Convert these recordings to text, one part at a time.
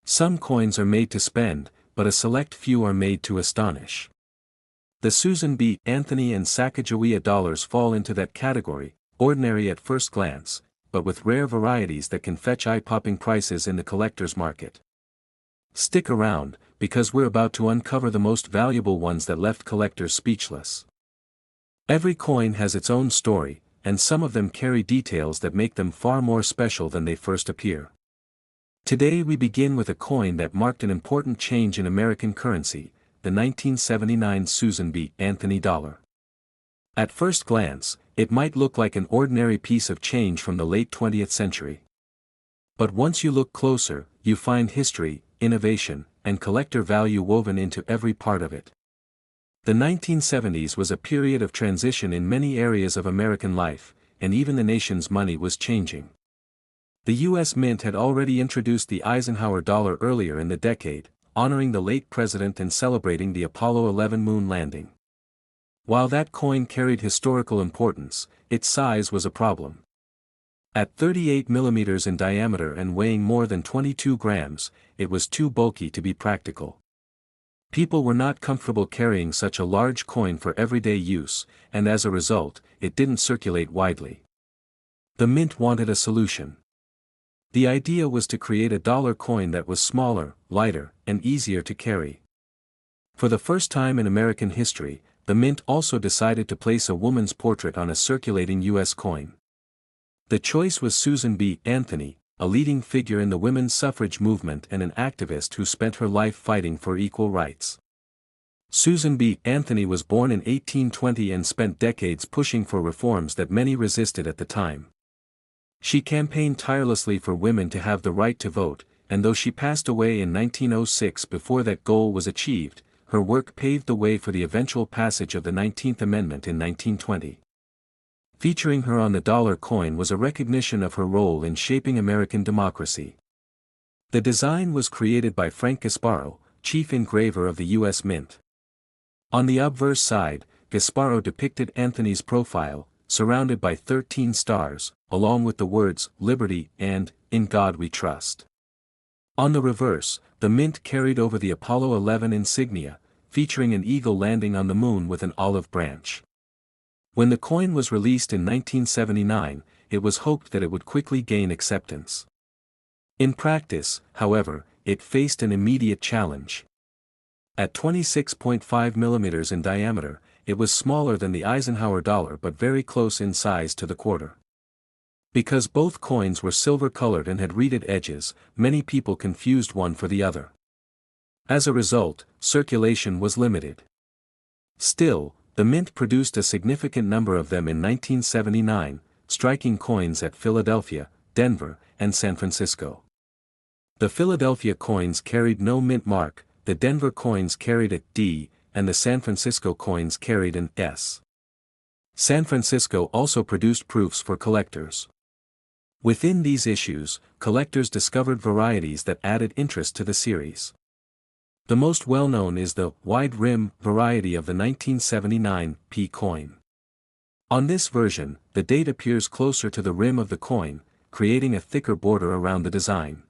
Some coins are made to spend, but a select few are made to astonish. The Susan B. Anthony and Sacagawea dollars fall into that category, ordinary at first glance, but with rare varieties that can fetch eye-popping prices in the collector's market. Stick around, because we're about to uncover the most valuable ones that left collectors speechless. Every coin has its own story, and some of them carry details that make them far more special than they first appear. Today we begin with a coin that marked an important change in American currency, the 1979 Susan B. Anthony dollar. At first glance, it might look like an ordinary piece of change from the late 20th century. But once you look closer, you find history, innovation, and collector value woven into every part of it. The 1970s was a period of transition in many areas of American life, and even the nation's money was changing. The U.S. Mint had already introduced the Eisenhower dollar earlier in the decade, honoring the late president and celebrating the Apollo 11 moon landing. While that coin carried historical importance, its size was a problem. At 38 millimeters in diameter and weighing more than 22 grams, it was too bulky to be practical. People were not comfortable carrying such a large coin for everyday use, and as a result, it didn't circulate widely. The Mint wanted a solution. The idea was to create a dollar coin that was smaller, lighter, and easier to carry. For the first time in American history, the Mint also decided to place a woman's portrait on a circulating U.S. coin. The choice was Susan B. Anthony, a leading figure in the women's suffrage movement and an activist who spent her life fighting for equal rights. Susan B. Anthony was born in 1820 and spent decades pushing for reforms that many resisted at the time. She campaigned tirelessly for women to have the right to vote, and though she passed away in 1906 before that goal was achieved, her work paved the way for the eventual passage of the 19th Amendment in 1920. Featuring her on the dollar coin was a recognition of her role in shaping American democracy. The design was created by Frank Gasparo, chief engraver of the U.S. Mint. On the obverse side, Gasparo depicted Anthony's profile, surrounded by 13 stars, along with the words, "Liberty" and "In God We Trust." On the reverse, the Mint carried over the Apollo 11 insignia, featuring an eagle landing on the moon with an olive branch. When the coin was released in 1979, it was hoped that it would quickly gain acceptance. In practice, however, it faced an immediate challenge. At 26.5 millimeters in diameter, it was smaller than the Eisenhower dollar but very close in size to the quarter. Because both coins were silver-colored and had reeded edges, many people confused one for the other. As a result, circulation was limited. Still, the Mint produced a significant number of them in 1979, striking coins at Philadelphia, Denver, and San Francisco. The Philadelphia coins carried no mint mark, the Denver coins carried a D, and the San Francisco coins carried an S. San Francisco also produced proofs for collectors. Within these issues, collectors discovered varieties that added interest to the series. The most well-known is the wide rim variety of the 1979 P coin. On this version, the date appears closer to the rim of the coin, creating a thicker border around the design.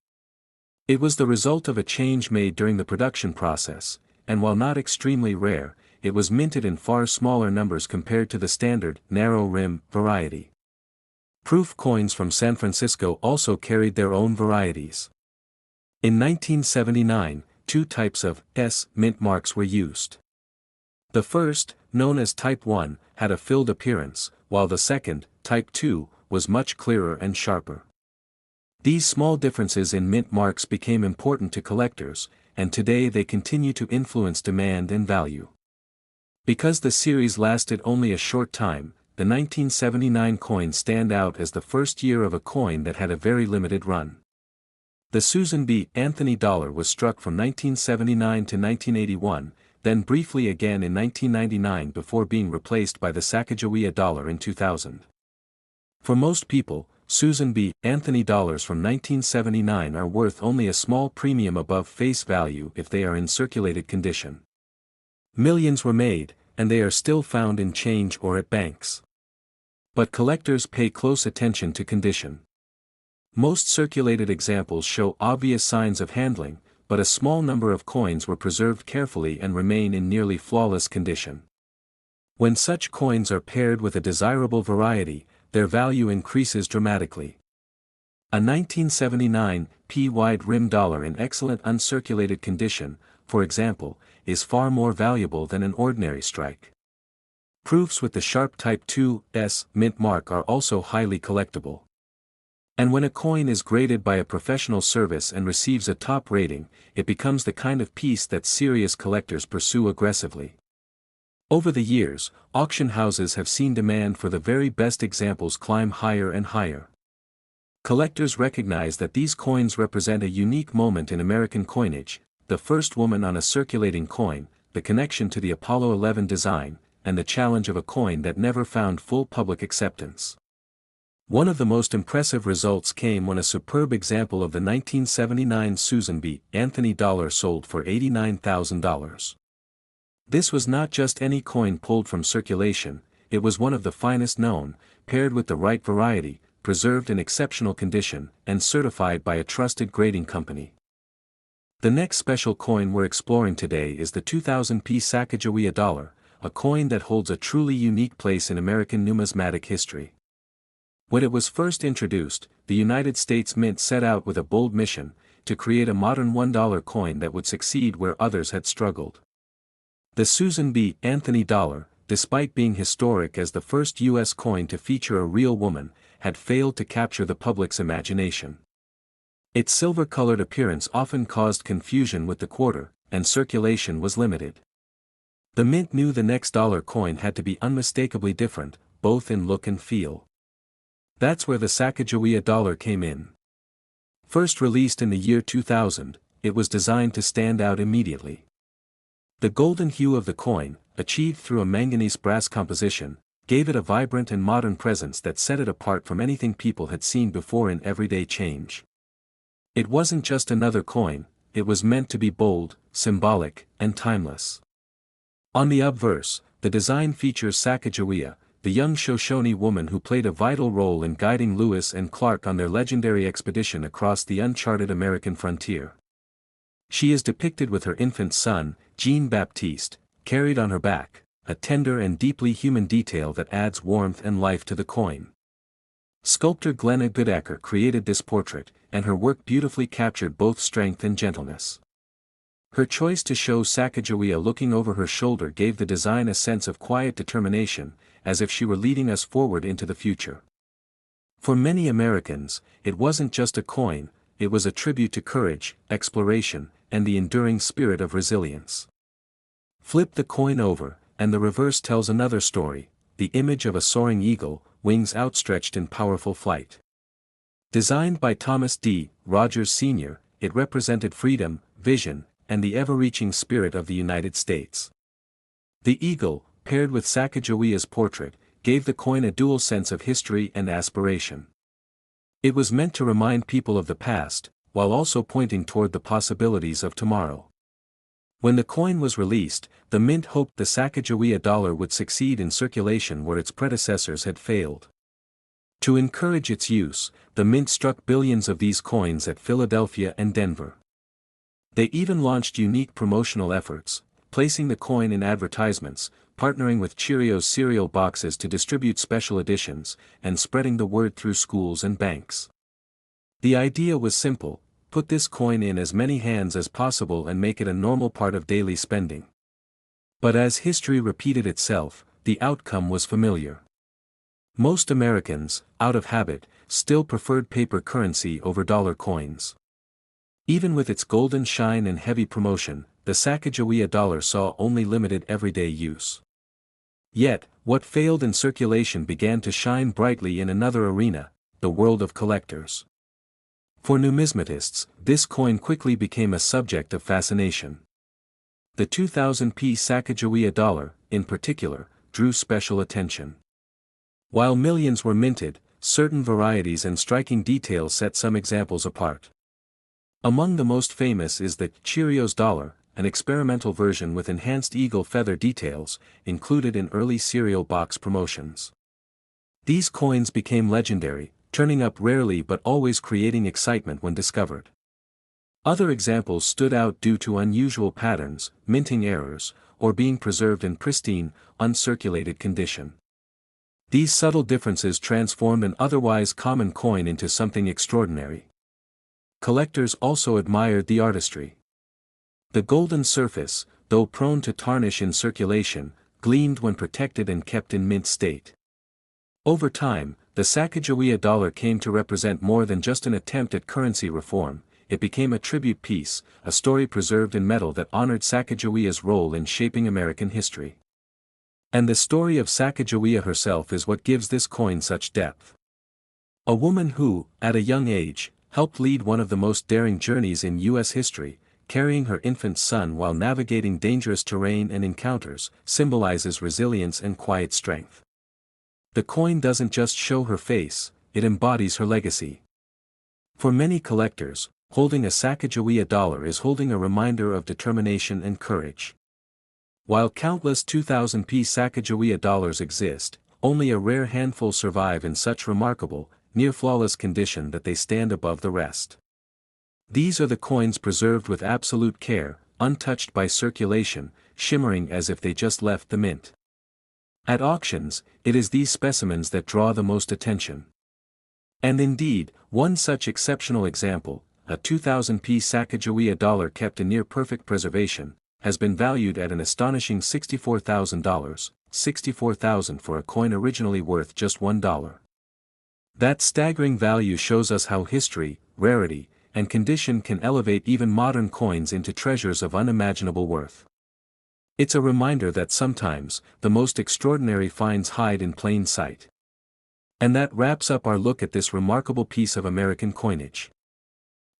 It was the result of a change made during the production process, and while not extremely rare, it was minted in far smaller numbers compared to the standard narrow rim variety. Proof coins from San Francisco also carried their own varieties. In 1979, two types of S mint marks were used. The first, known as Type 1, had a filled appearance, while the second, Type 2, was much clearer and sharper. These small differences in mint marks became important to collectors, and today they continue to influence demand and value. Because the series lasted only a short time, the 1979 coins stand out as the first year of a coin that had a very limited run. The Susan B. Anthony dollar was struck from 1979 to 1981, then briefly again in 1999 before being replaced by the Sacagawea dollar in 2000. For most people, Susan B. Anthony dollars from 1979 are worth only a small premium above face value if they are in circulated condition. Millions were made, and they are still found in change or at banks. But collectors pay close attention to condition. Most circulated examples show obvious signs of handling, but a small number of coins were preserved carefully and remain in nearly flawless condition. When such coins are paired with a desirable variety, their value increases dramatically. A 1979 P-wide rim dollar in excellent uncirculated condition, for example, is far more valuable than an ordinary strike. Proofs with the sharp Type 2s mint mark are also highly collectible. And when a coin is graded by a professional service and receives a top rating, it becomes the kind of piece that serious collectors pursue aggressively. Over the years, auction houses have seen demand for the very best examples climb higher and higher. Collectors recognize that these coins represent a unique moment in American coinage: the first woman on a circulating coin, the connection to the Apollo 11 design, and the challenge of a coin that never found full public acceptance. One of the most impressive results came when a superb example of the 1979 Susan B. Anthony dollar sold for $89,000. This was not just any coin pulled from circulation, it was one of the finest known, paired with the right variety, preserved in exceptional condition, and certified by a trusted grading company. The next special coin we're exploring today is the 2000p Sacagawea dollar, a coin that holds a truly unique place in American numismatic history. When it was first introduced, the United States Mint set out with a bold mission: to create a modern $1 coin that would succeed where others had struggled. The Susan B. Anthony dollar, despite being historic as the first U.S. coin to feature a real woman, had failed to capture the public's imagination. Its silver-colored appearance often caused confusion with the quarter, and circulation was limited. The Mint knew the next dollar coin had to be unmistakably different, both in look and feel. That's where the Sacagawea dollar came in. First released in the year 2000, it was designed to stand out immediately. The golden hue of the coin, achieved through a manganese-brass composition, gave it a vibrant and modern presence that set it apart from anything people had seen before in everyday change. It wasn't just another coin, it was meant to be bold, symbolic, and timeless. On the obverse, the design features Sacagawea, the young Shoshone woman who played a vital role in guiding Lewis and Clark on their legendary expedition across the uncharted American frontier. She is depicted with her infant son, Jean-Baptiste, carried on her back, a tender and deeply human detail that adds warmth and life to the coin. Sculptor Glenna Goodacker created this portrait, and her work beautifully captured both strength and gentleness. Her choice to show Sacagawea looking over her shoulder gave the design a sense of quiet determination, as if she were leading us forward into the future. For many Americans, it wasn't just a coin, it was a tribute to courage, exploration, and the enduring spirit of resilience. Flip the coin over, and the reverse tells another story: the image of a soaring eagle, wings outstretched in powerful flight. Designed by Thomas D. Rogers Sr., it represented freedom, vision, and the ever-reaching spirit of the United States. The eagle, paired with Sacagawea's portrait, gave the coin a dual sense of history and aspiration. It was meant to remind people of the past, while also pointing toward the possibilities of tomorrow. When the coin was released, the Mint hoped the Sacagawea dollar would succeed in circulation where its predecessors had failed. To encourage its use, the Mint struck billions of these coins at Philadelphia and Denver. They even launched unique promotional efforts, placing the coin in advertisements, partnering with Cheerios cereal boxes to distribute special editions, and spreading the word through schools and banks. The idea was simple: put this coin in as many hands as possible and make it a normal part of daily spending. But as history repeated itself, the outcome was familiar. Most Americans, out of habit, still preferred paper currency over dollar coins. Even with its golden shine and heavy promotion, the Sacagawea dollar saw only limited everyday use. Yet, what failed in circulation began to shine brightly in another arena: the world of collectors. For numismatists, this coin quickly became a subject of fascination. The 2000p Sacagawea dollar, in particular, drew special attention. While millions were minted, certain varieties and striking details set some examples apart. Among the most famous is the Cheerios dollar, an experimental version with enhanced eagle feather details, included in early cereal box promotions. These coins became legendary, turning up rarely but always creating excitement when discovered. Other examples stood out due to unusual patterns, minting errors, or being preserved in pristine, uncirculated condition. These subtle differences transformed an otherwise common coin into something extraordinary. Collectors also admired the artistry. The golden surface, though prone to tarnish in circulation, gleamed when protected and kept in mint state. Over time, the Sacagawea dollar came to represent more than just an attempt at currency reform. It became a tribute piece, a story preserved in metal that honored Sacagawea's role in shaping American history. And the story of Sacagawea herself is what gives this coin such depth. A woman who, at a young age, helped lead one of the most daring journeys in U.S. history, carrying her infant son while navigating dangerous terrain and encounters, symbolizes resilience and quiet strength. The coin doesn't just show her face, it embodies her legacy. For many collectors, holding a Sacagawea dollar is holding a reminder of determination and courage. While countless 2000p Sacagawea dollars exist, only a rare handful survive in such remarkable, near-flawless condition that they stand above the rest. These are the coins preserved with absolute care, untouched by circulation, shimmering as if they just left the mint. At auctions, it is these specimens that draw the most attention. And indeed, one such exceptional example, a 2000p Sacagawea dollar kept in near-perfect preservation, has been valued at an astonishing $64,000, $64,000 for a coin originally worth just $1. That staggering value shows us how history, rarity, and condition can elevate even modern coins into treasures of unimaginable worth. It's a reminder that sometimes, the most extraordinary finds hide in plain sight. And that wraps up our look at this remarkable piece of American coinage.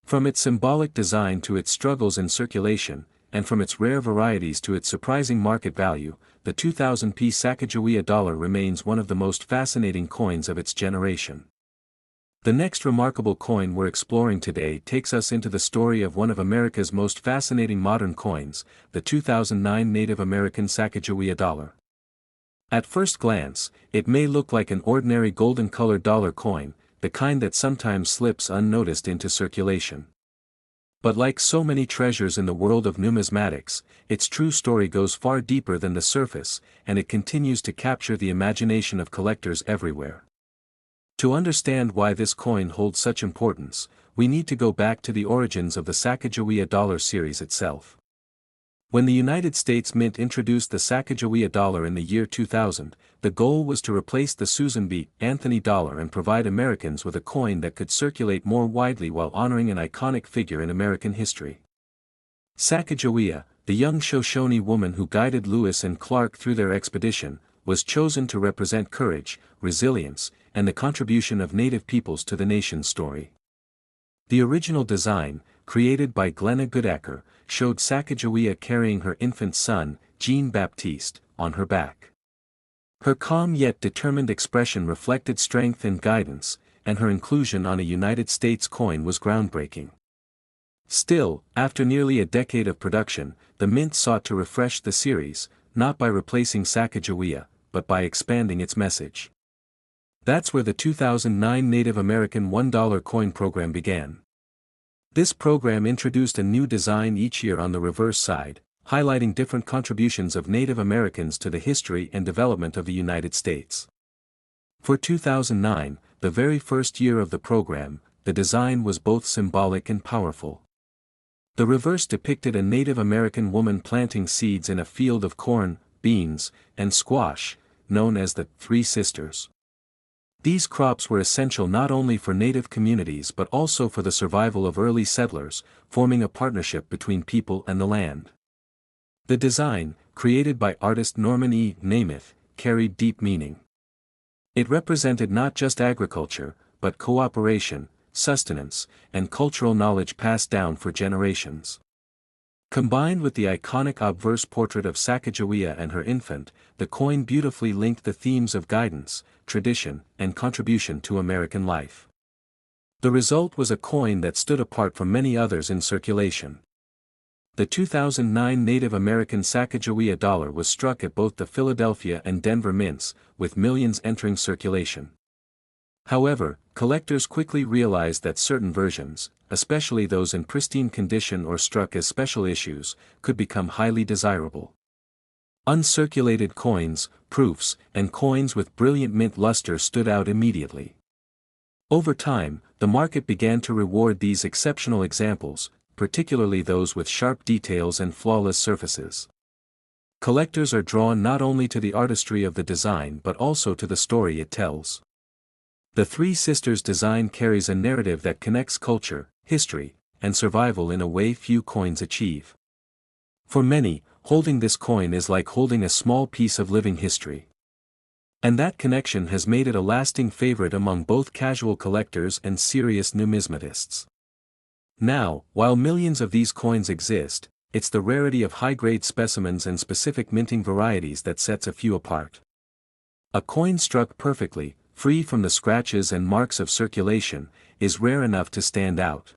From its symbolic design to its struggles in circulation, and from its rare varieties to its surprising market value, the 2000p Sacagawea dollar remains one of the most fascinating coins of its generation. The next remarkable coin we're exploring today takes us into the story of one of America's most fascinating modern coins, the 2009 Native American Sacagawea dollar. At first glance, it may look like an ordinary golden-colored dollar coin, the kind that sometimes slips unnoticed into circulation. But like so many treasures in the world of numismatics, its true story goes far deeper than the surface, and it continues to capture the imagination of collectors everywhere. To understand why this coin holds such importance, we need to go back to the origins of the Sacagawea dollar series itself. When the United States Mint introduced the Sacagawea dollar in the year 2000, the goal was to replace the Susan B. Anthony dollar and provide Americans with a coin that could circulate more widely while honoring an iconic figure in American history. Sacagawea, the young Shoshone woman who guided Lewis and Clark through their expedition, was chosen to represent courage, resilience, and the contribution of Native peoples to the nation's story. The original design, created by Glenna Goodacre, showed Sacagawea carrying her infant son, Jean-Baptiste, on her back. Her calm yet determined expression reflected strength and guidance, and her inclusion on a United States coin was groundbreaking. Still, after nearly a decade of production, the Mint sought to refresh the series, not by replacing Sacagawea, but by expanding its message. That's where the 2009 Native American $1 coin program began. This program introduced a new design each year on the reverse side, highlighting different contributions of Native Americans to the history and development of the United States. For 2009, the very first year of the program, the design was both symbolic and powerful. The reverse depicted a Native American woman planting seeds in a field of corn, beans, and squash, known as the Three Sisters. These crops were essential not only for Native communities but also for the survival of early settlers, forming a partnership between people and the land. The design, created by artist Norman E. Namath, carried deep meaning. It represented not just agriculture, but cooperation, sustenance, and cultural knowledge passed down for generations. Combined with the iconic obverse portrait of Sacagawea and her infant, the coin beautifully linked the themes of guidance, tradition, and contribution to American life. The result was a coin that stood apart from many others in circulation. The 2009 Native American Sacagawea dollar was struck at both the Philadelphia and Denver mints, with millions entering circulation. However, collectors quickly realized that certain versions, especially those in pristine condition or struck as special issues, could become highly desirable. Uncirculated coins, proofs, and coins with brilliant mint luster stood out immediately. Over time, the market began to reward these exceptional examples, particularly those with sharp details and flawless surfaces. Collectors are drawn not only to the artistry of the design but also to the story it tells. The Three Sisters design carries a narrative that connects culture, history, and survival in a way few coins achieve. For many, holding this coin is like holding a small piece of living history. And that connection has made it a lasting favorite among both casual collectors and serious numismatists. Now, while millions of these coins exist, it's the rarity of high-grade specimens and specific minting varieties that sets a few apart. A coin struck perfectly, free from the scratches and marks of circulation, is rare enough to stand out.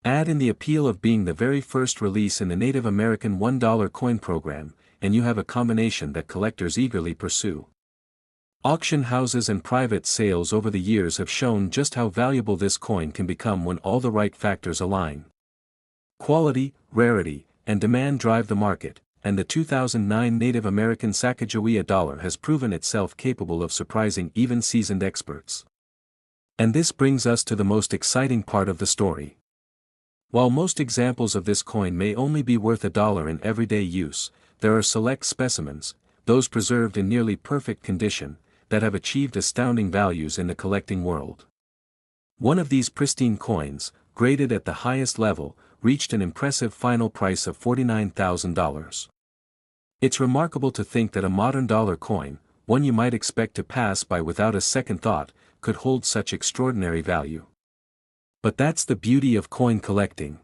Add in the appeal of being the very first release in the Native American $1 coin program, and you have a combination that collectors eagerly pursue. Auction houses and private sales over the years have shown just how valuable this coin can become when all the right factors align. Quality, rarity, and demand drive the market, and the 2009 Native American Sacagawea dollar has proven itself capable of surprising even seasoned experts. And this brings us to the most exciting part of the story. While most examples of this coin may only be worth $1 in everyday use, there are select specimens, those preserved in nearly perfect condition, that have achieved astounding values in the collecting world. One of these pristine coins, graded at the highest level, reached an impressive final price of $49,000. It's remarkable to think that a modern dollar coin, one you might expect to pass by without a second thought, could hold such extraordinary value. But that's the beauty of coin collecting.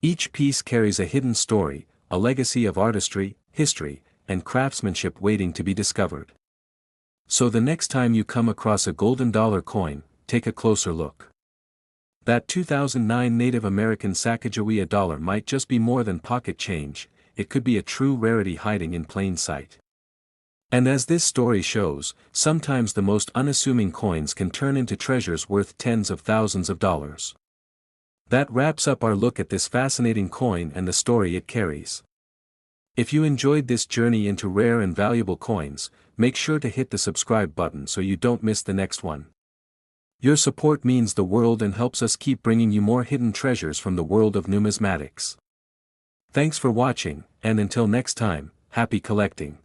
Each piece carries a hidden story, a legacy of artistry, history, and craftsmanship waiting to be discovered. So the next time you come across a golden dollar coin, take a closer look. That 2009 Native American Sacagawea dollar might just be more than pocket change, it could be a true rarity hiding in plain sight. And as this story shows, sometimes the most unassuming coins can turn into treasures worth tens of thousands of dollars. That wraps up our look at this fascinating coin and the story it carries. If you enjoyed this journey into rare and valuable coins, make sure to hit the subscribe button so you don't miss the next one. Your support means the world and helps us keep bringing you more hidden treasures from the world of numismatics. Thanks for watching, and until next time, happy collecting.